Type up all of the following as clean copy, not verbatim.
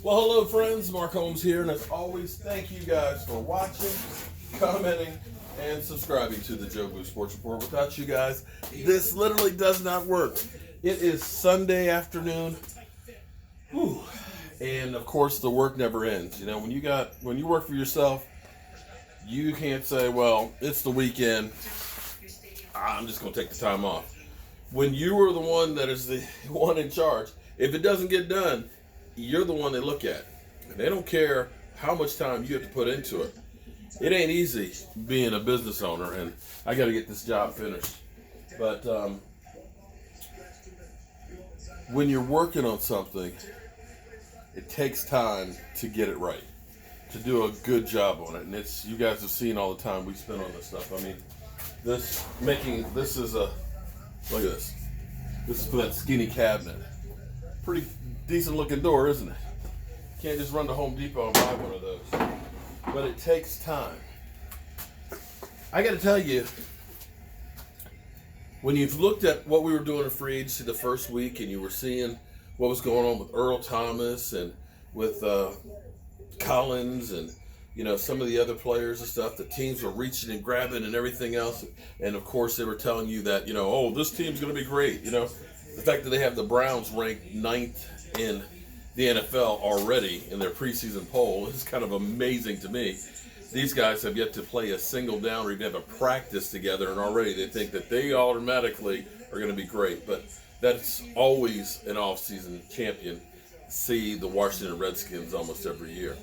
Well, hello, friends. Mark Holmes here, and as always, thank you guys for watching, commenting, and subscribing to the Joe Blue Sports Report. Without you guys, this literally does not work. It is Sunday afternoon, and of course, the work never ends. You know, when you work for yourself, you can't say, "Well, it's the weekend. I'm just going to take the time off." When you are the one that is the one in charge, if it doesn't get done, you're the one they look at. And they don't care how much time you have to put into it. It ain't easy being a business owner, and I got to get this job finished. But when you're working on something, it takes time to get it right, to do a good job on it. And it's, you guys have seen all the time we spend on this stuff. I mean, this is a, look at this. This is for that skinny cabinet. Pretty decent looking door, isn't it? Can't just run to Home Depot and buy one of those. But it takes time. I got to tell you, when you've looked at what we were doing in free agency the first week, and you were seeing what was going on with Earl Thomas and with Collins and some of the other players and stuff, the teams were reaching and grabbing and everything else, and of course they were telling you that oh, this team's going to be great. The fact that they have the Browns ranked 9th in the NFL already in their preseason poll is kind of amazing to me. These guys have yet to play a single down or even have a practice together, and already they think that they automatically are going to be great. But that's always an offseason champion. See the Washington Redskins almost every year.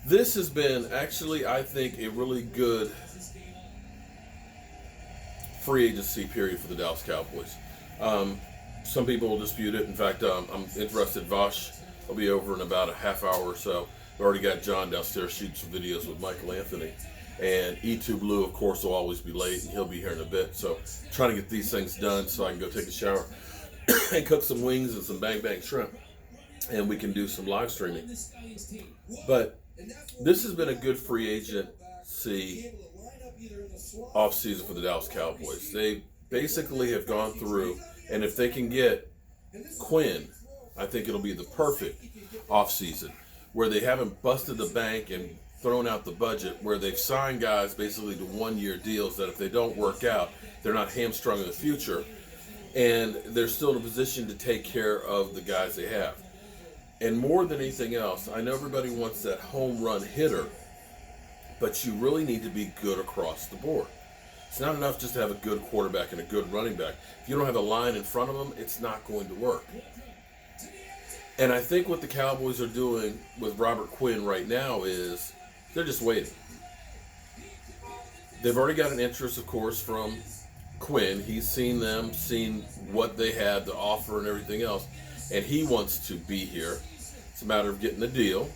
This has been actually, I think, a really good free agency period for the Dallas Cowboys. Some people will dispute it. In fact, I'm interested. Vosh will be over in about a half hour or so. We've already got John downstairs shooting some videos with Michael Anthony. And E2 Blue, of course, will always be late, and he'll be here in a bit. So trying to get these things done so I can go take a shower and cook some wings and some bang bang shrimp. And we can do some live streaming. But this has been a good free agency offseason for the Dallas Cowboys. They basically have gone through, and if they can get Quinn, I think it'll be the perfect offseason where they haven't busted the bank and thrown out the budget, where they've signed guys basically to one-year deals that if they don't work out, they're not hamstrung in the future, and they're still in a position to take care of the guys they have. And more than anything else, I know everybody wants that home run hitter, but you really need to be good across the board. It's not enough just to have a good quarterback and a good running back. If you don't have a line in front of them, it's not going to work. And I think what the Cowboys are doing with Robert Quinn right now is they're just waiting. They've already got an interest, of course, from Quinn. He's seen them, seen what they had to offer and everything else, and he wants to be here. It's a matter of getting the deal.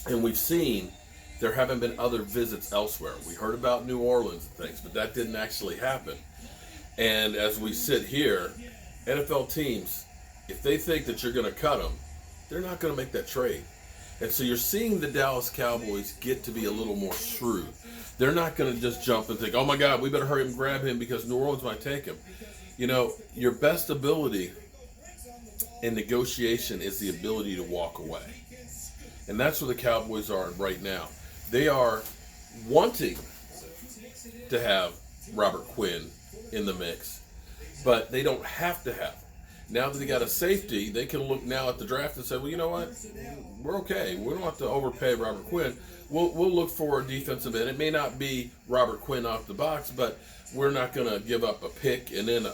And we've seen there haven't been other visits elsewhere. We heard about New Orleans and things, but that didn't actually happen. And as we sit here, NFL teams, if they think that you're going to cut them, they're not going to make that trade. And so you're seeing the Dallas Cowboys get to be a little more shrewd. They're not going to just jump and think, oh my God, we better hurry and grab him because New Orleans might take him. Your best ability in negotiation is the ability to walk away. And that's where the Cowboys are right now. They are wanting to have Robert Quinn in the mix, but they don't have to have him. Now that they got a safety, they can look now at the draft and say, well, you know what? We're okay. We don't have to overpay Robert Quinn. We'll look for a defensive end. It may not be Robert Quinn off the box, but we're not going to give up a pick and then,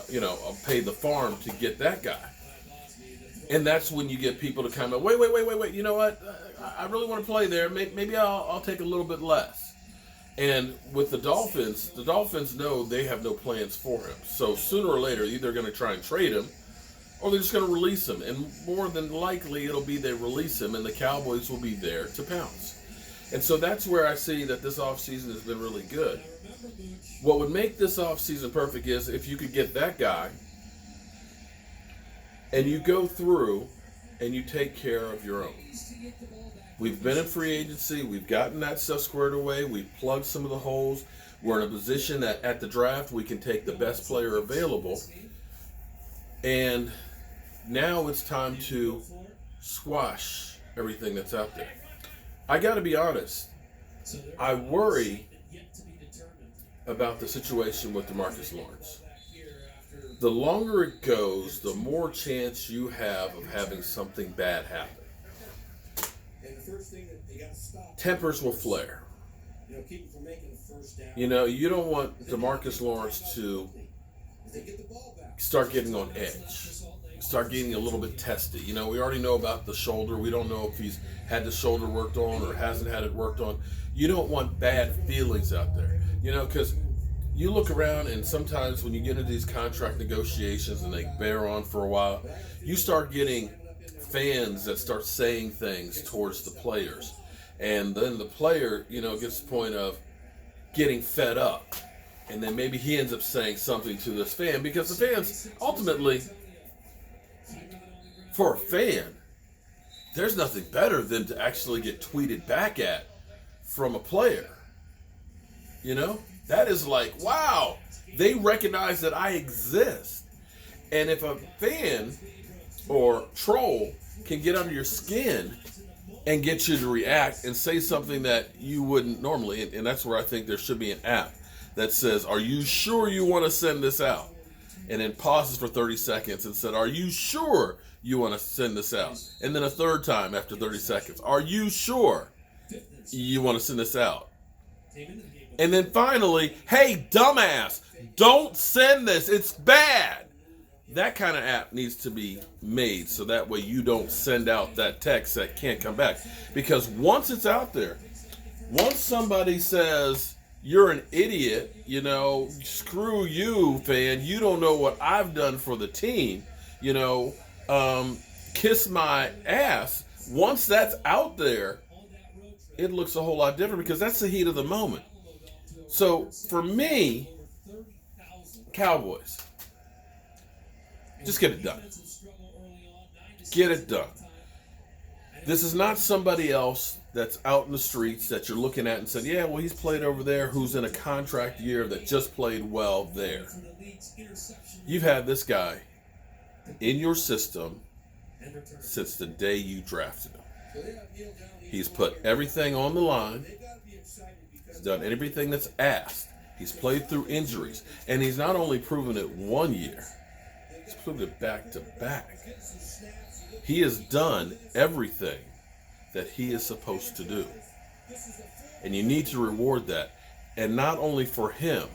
pay the farm to get that guy. And that's when you get people to kind of, wait. You know what? I really want to play there. Maybe I'll take a little bit less. And with the Dolphins know they have no plans for him. So sooner or later, either going to try and trade him, or they're just going to release him. And more than likely, it'll be they release him, and the Cowboys will be there to pounce. And so that's where I see that this offseason has been really good. What would make this offseason perfect is if you could get that guy, and you go through and you take care of your own. We've been in free agency. We've gotten that stuff squared away. We've plugged some of the holes. We're in a position that at the draft we can take the best player available. And Now it's time to squash everything that's out there. I got to be honest. I worry about the situation with DeMarcus Lawrence. The longer it goes, the more chance you have of having something bad happen. Tempers will flare. You know, you don't want DeMarcus Lawrence to start getting on edge, start getting a little bit testy. You know, we already know about the shoulder. We don't know if he's had the shoulder worked on or hasn't had it worked on. You don't want bad feelings out there, you know, because you look around and sometimes when you get into these contract negotiations and they bear on for a while, you start getting fans that start saying things towards the players. And then the player, you know, gets to the point of getting fed up. And then maybe he ends up saying something to this fan, because the fans, ultimately, for a fan, there's nothing better than to actually get tweeted back at from a player. You know? That is like, wow, they recognize that I exist. And if a fan or troll can get under your skin and get you to react and say something that you wouldn't normally, and that's where I think there should be an app that says, are you sure you want to send this out? And then pauses for 30 seconds and said, are you sure you want to send this out? And then a third time after 30 seconds, are you sure you want to send this out? And then finally, hey, dumbass, don't send this. It's bad. That kind of app needs to be made so that way you don't send out that text that can't come back. Because once it's out there, once somebody says, you're an idiot, you know, screw you, fan, you don't know what I've done for the team, you know, kiss my ass. Once that's out there, it looks a whole lot different because that's the heat of the moment. So for me, Cowboys, just get it done. Get it done. This is not somebody else that's out in the streets that you're looking at and said, yeah, well, he's played over there, who's in a contract year that just played well there. You've had this guy in your system since the day you drafted him. He's put everything on the line. He's done everything that's asked. He's played through injuries. And he's not only proven it 1 year, he's proven it back to back. He has done everything that he is supposed to do. And you need to reward that. And not only for him,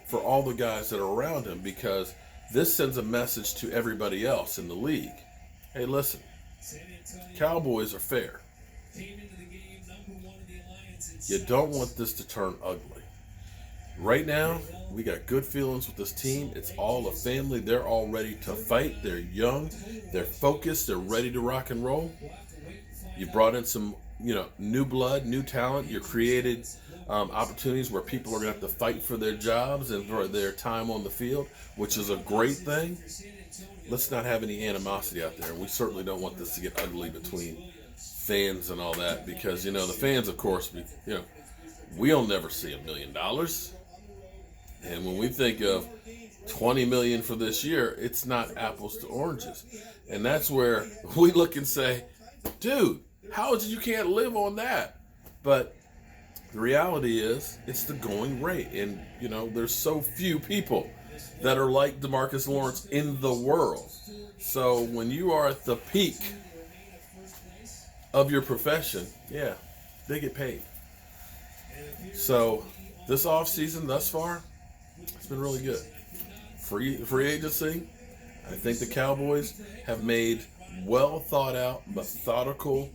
for all the guys that are around him, because this sends a message to everybody else in the league. Hey, listen, Cowboys are fair. You don't want this to turn ugly. Right now, we got good feelings with this team. It's all a family. They're all ready to fight. They're young. They're focused. They're ready to rock and roll. You brought in some, new blood, new talent. You created opportunities where people are going to have to fight for their jobs and for their time on the field, which is a great thing. Let's not have any animosity out there. We certainly don't want this to get ugly between fans and all that, because, the fans, of course, we'll never see $1 million. And when we think of $20 million for this year, it's not apples to oranges. And that's where we look and say, dude, how is it you can't live on that? But the reality is, it's the going rate. And, there's so few people that are like DeMarcus Lawrence in the world. So when you are at the peak of your profession, yeah, they get paid. So this offseason thus far, it's been really good. Free agency, I think the Cowboys have made well thought out, methodical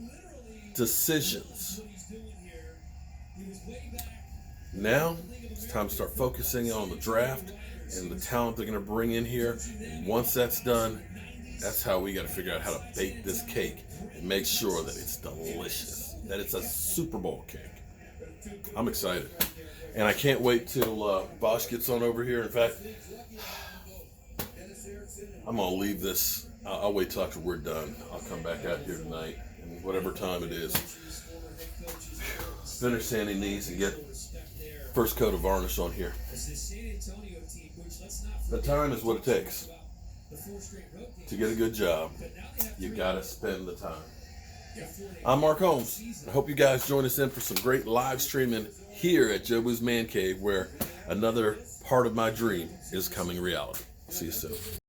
decisions. Now it's time to start focusing on the draft and the talent they're going to bring in here. And once that's done, that's how we got to figure out how to bake this cake and make sure that it's delicious, that it's a Super Bowl cake. I'm excited. And I can't wait till Bosch gets on over here. In fact, I'm going to leave this. I'll wait till after we're done. I'll come back out here tonight, and whatever time it is, finish sanding these and get first coat of varnish on here. The time is what it takes. to get a good job, you got to spend the time. I'm Mark Holmes. I hope you guys join us in for some great live streaming here at Joe Boo's Man Cave, where another part of my dream is coming reality. See you soon.